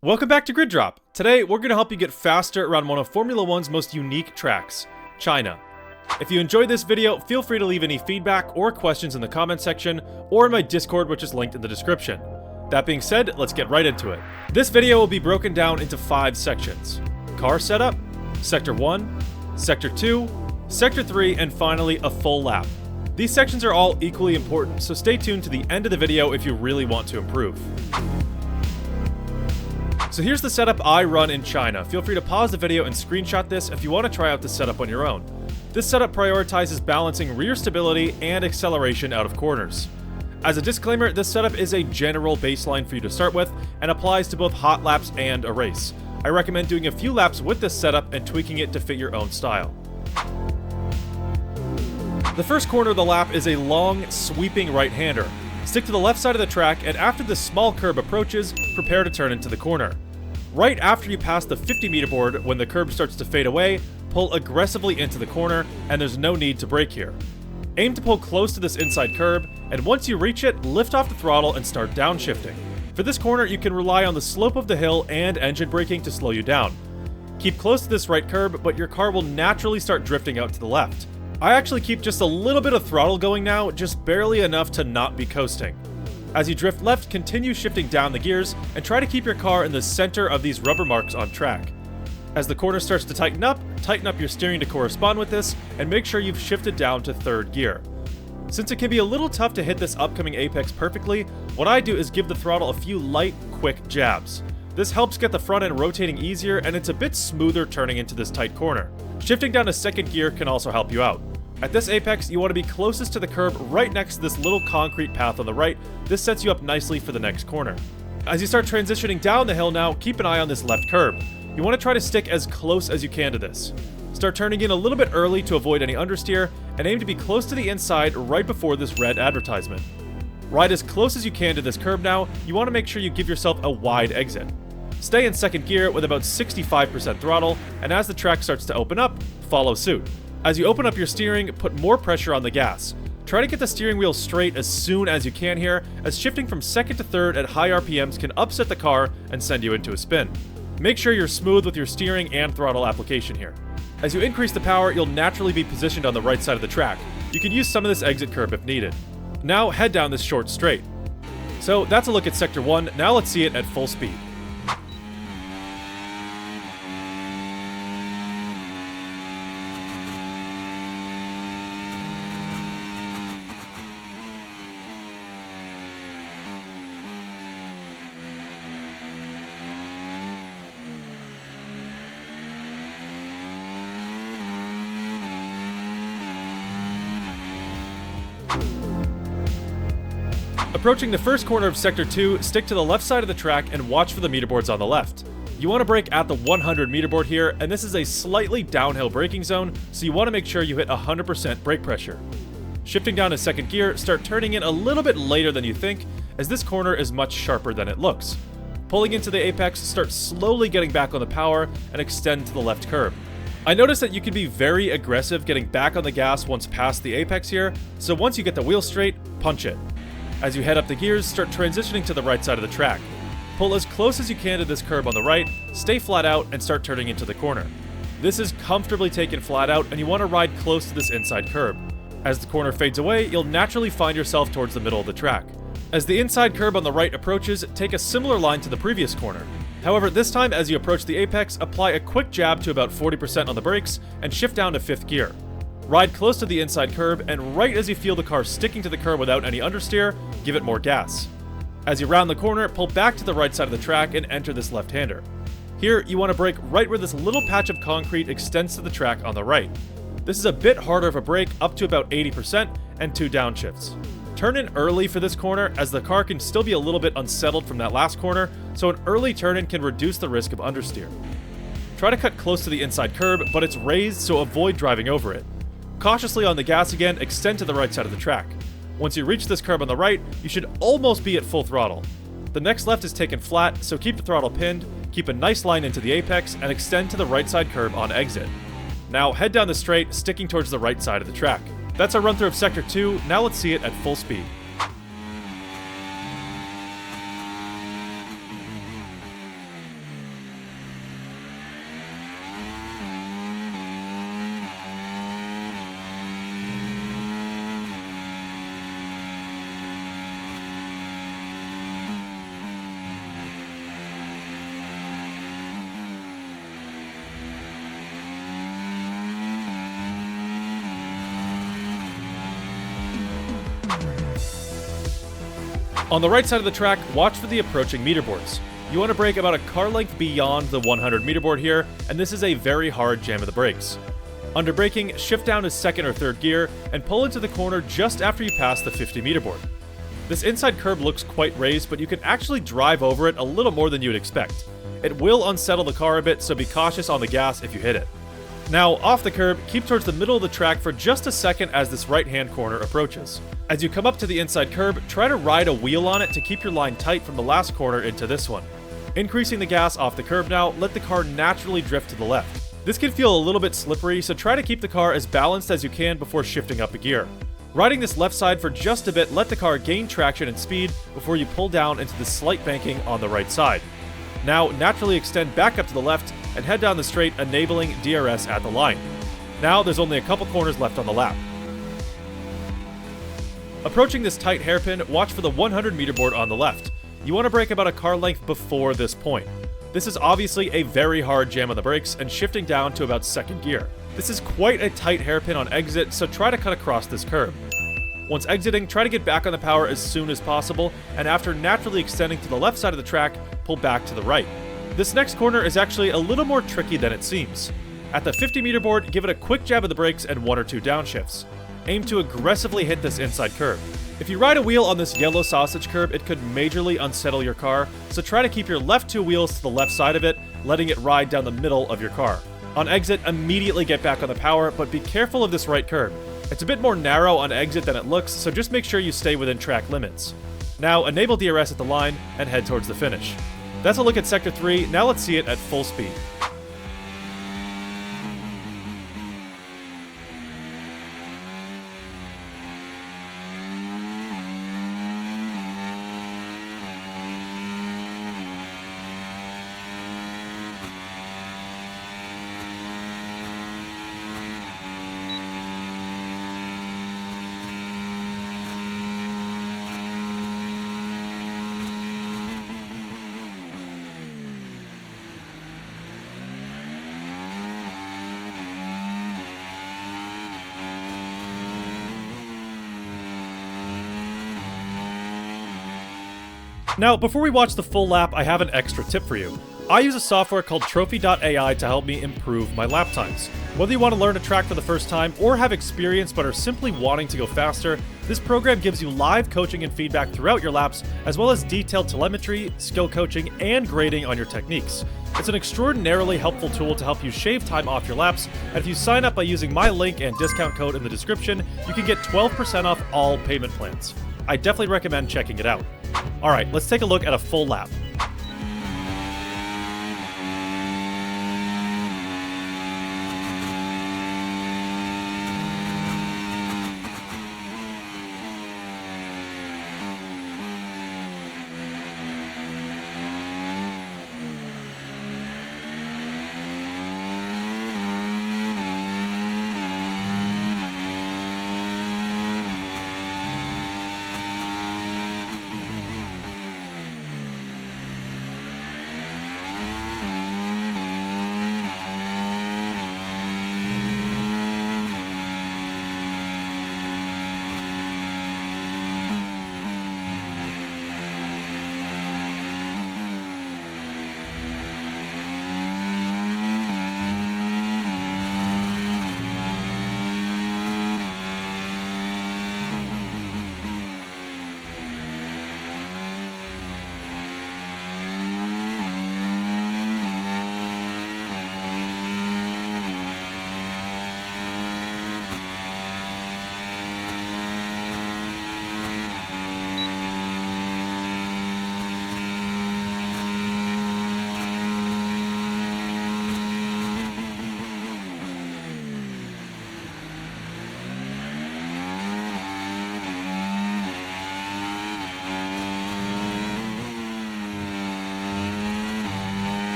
Welcome back to Grid Drop. Today, we're going to help you get faster around one of Formula One's most unique tracks, China. If you enjoyed this video, feel free to leave any feedback or questions in the comment section, or in my Discord, which is linked in the description. That being said, let's get right into it. This video will be broken down into 5 sections. Car setup, Sector 1, Sector 2, Sector 3, and finally, a full lap. These sections are all equally important, so stay tuned to the end of the video if you really want to improve. So here's the setup I run in China. Feel free to pause the video and screenshot this if you want to try out the setup on your own. This setup prioritizes balancing rear stability and acceleration out of corners. As a disclaimer, this setup is a general baseline for you to start with and applies to both hot laps and a race. I recommend doing a few laps with this setup and tweaking it to fit your own style. The first corner of the lap is a long, sweeping right-hander. Stick to the left side of the track, and after this small curb approaches, prepare to turn into the corner. Right after you pass the 50-meter board, when the curb starts to fade away, pull aggressively into the corner, and there's no need to brake here. Aim to pull close to this inside curb, and once you reach it, lift off the throttle and start downshifting. For this corner, you can rely on the slope of the hill and engine braking to slow you down. Keep close to this right curb, but your car will naturally start drifting out to the left. I actually keep just a little bit of throttle going now, just barely enough to not be coasting. As you drift left, continue shifting down the gears and try to keep your car in the center of these rubber marks on track. As the corner starts to tighten up your steering to correspond with this, and make sure you've shifted down to 3rd gear. Since it can be a little tough to hit this upcoming apex perfectly, what I do is give the throttle a few light, quick jabs. This helps get the front end rotating easier, and it's a bit smoother turning into this tight corner. Shifting down to 2nd gear can also help you out. At this apex, you want to be closest to the curb right next to this little concrete path on the right. This sets you up nicely for the next corner. As you start transitioning down the hill now, keep an eye on this left curb. You want to try to stick as close as you can to this. Start turning in a little bit early to avoid any understeer, and aim to be close to the inside right before this red advertisement. Ride as close as you can to this curb now. You want to make sure you give yourself a wide exit. Stay in 2nd gear with about 65% throttle, and as the track starts to open up, follow suit. As you open up your steering, put more pressure on the gas. Try to get the steering wheel straight as soon as you can here, as shifting from 2nd to 3rd at high RPMs can upset the car and send you into a spin. Make sure you're smooth with your steering and throttle application here. As you increase the power, you'll naturally be positioned on the right side of the track. You can use some of this exit curb if needed. Now head down this short straight. So that's a look at Sector 1, now let's see it at full speed. Approaching the first corner of Sector 2, stick to the left side of the track and watch for the meter boards on the left. You want to brake at the 100 meter board here, and this is a slightly downhill braking zone, so you want to make sure you hit 100% brake pressure. Shifting down to 2nd gear, start turning in a little bit later than you think, as this corner is much sharper than it looks. Pulling into the apex, start slowly getting back on the power and extend to the left curb. I noticed that you can be very aggressive getting back on the gas once past the apex here, so once you get the wheel straight, punch it. As you head up the gears, start transitioning to the right side of the track. Pull as close as you can to this curb on the right, stay flat out, and start turning into the corner. This is comfortably taken flat out, and you want to ride close to this inside curb. As the corner fades away, you'll naturally find yourself towards the middle of the track. As the inside curb on the right approaches, take a similar line to the previous corner. However, this time as you approach the apex, apply a quick jab to about 40% on the brakes, and shift down to 5th gear. Ride close to the inside curb, and right as you feel the car sticking to the curb without any understeer, give it more gas. As you round the corner, pull back to the right side of the track and enter this left-hander. Here, you want to brake right where this little patch of concrete extends to the track on the right. This is a bit harder of a brake, up to about 80%, and 2 downshifts. Turn in early for this corner, as the car can still be a little bit unsettled from that last corner, so an early turn-in can reduce the risk of understeer. Try to cut close to the inside curb, but it's raised, so avoid driving over it. Cautiously on the gas again, extend to the right side of the track. Once you reach this curb on the right, you should almost be at full throttle. The next left is taken flat, so keep the throttle pinned, keep a nice line into the apex, and extend to the right side curb on exit. Now head down the straight, sticking towards the right side of the track. That's our run through of Sector 2, now let's see it at full speed. On the right side of the track, watch for the approaching meter boards. You want to brake about a car length beyond the 100 meter board here, and this is a very hard jam of the brakes. Under braking, shift down to second or third gear, and pull into the corner just after you pass the 50 meter board. This inside curb looks quite raised, but you can actually drive over it a little more than you would expect. It will unsettle the car a bit, so be cautious on the gas if you hit it. Now, off the curb, keep towards the middle of the track for just a second as this right-hand corner approaches. As you come up to the inside curb, try to ride a wheel on it to keep your line tight from the last corner into this one. Increasing the gas off the curb now, let the car naturally drift to the left. This can feel a little bit slippery, so try to keep the car as balanced as you can before shifting up a gear. Riding this left side for just a bit, let the car gain traction and speed before you pull down into the slight banking on the right side. Now, naturally extend back up to the left and head down the straight, enabling DRS at the line. Now, there's only a couple corners left on the lap. Approaching this tight hairpin, watch for the 100 meter board on the left. You want to brake about a car length before this point. This is obviously a very hard jam on the brakes and shifting down to about second gear. This is quite a tight hairpin on exit, so try to cut across this curb. Once exiting, try to get back on the power as soon as possible, and after naturally extending to the left side of the track, pull back to the right. This next corner is actually a little more tricky than it seems. At the 50 meter board, give it a quick jab of the brakes and 1 or 2 downshifts. Aim to aggressively hit this inside curb. If you ride a wheel on this yellow sausage curb, it could majorly unsettle your car, so try to keep your left 2 wheels to the left side of it, letting it ride down the middle of your car. On exit, immediately get back on the power, but be careful of this right curb. It's a bit more narrow on exit than it looks, so just make sure you stay within track limits. Now, enable DRS at the line and head towards the finish. That's a look at Sector 3, now let's see it at full speed. Now, before we watch the full lap, I have an extra tip for you. I use a software called Trophy.ai to help me improve my lap times. Whether you want to learn a track for the first time or have experience but are simply wanting to go faster, this program gives you live coaching and feedback throughout your laps, as well as detailed telemetry, skill coaching, and grading on your techniques. It's an extraordinarily helpful tool to help you shave time off your laps, and if you sign up by using my link and discount code in the description, you can get 12% off all payment plans. I definitely recommend checking it out. Alright, let's take a look at a full lap.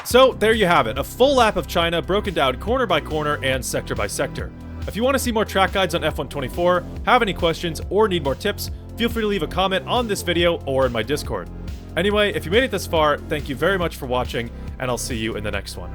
So there you have it, a full lap of China broken down corner by corner and sector by sector. If you want to see more track guides on F124, have any questions, or need more tips, feel free to leave a comment on this video or in my Discord. Anyway, if you made it this far, thank you very much for watching, and I'll see you in the next one.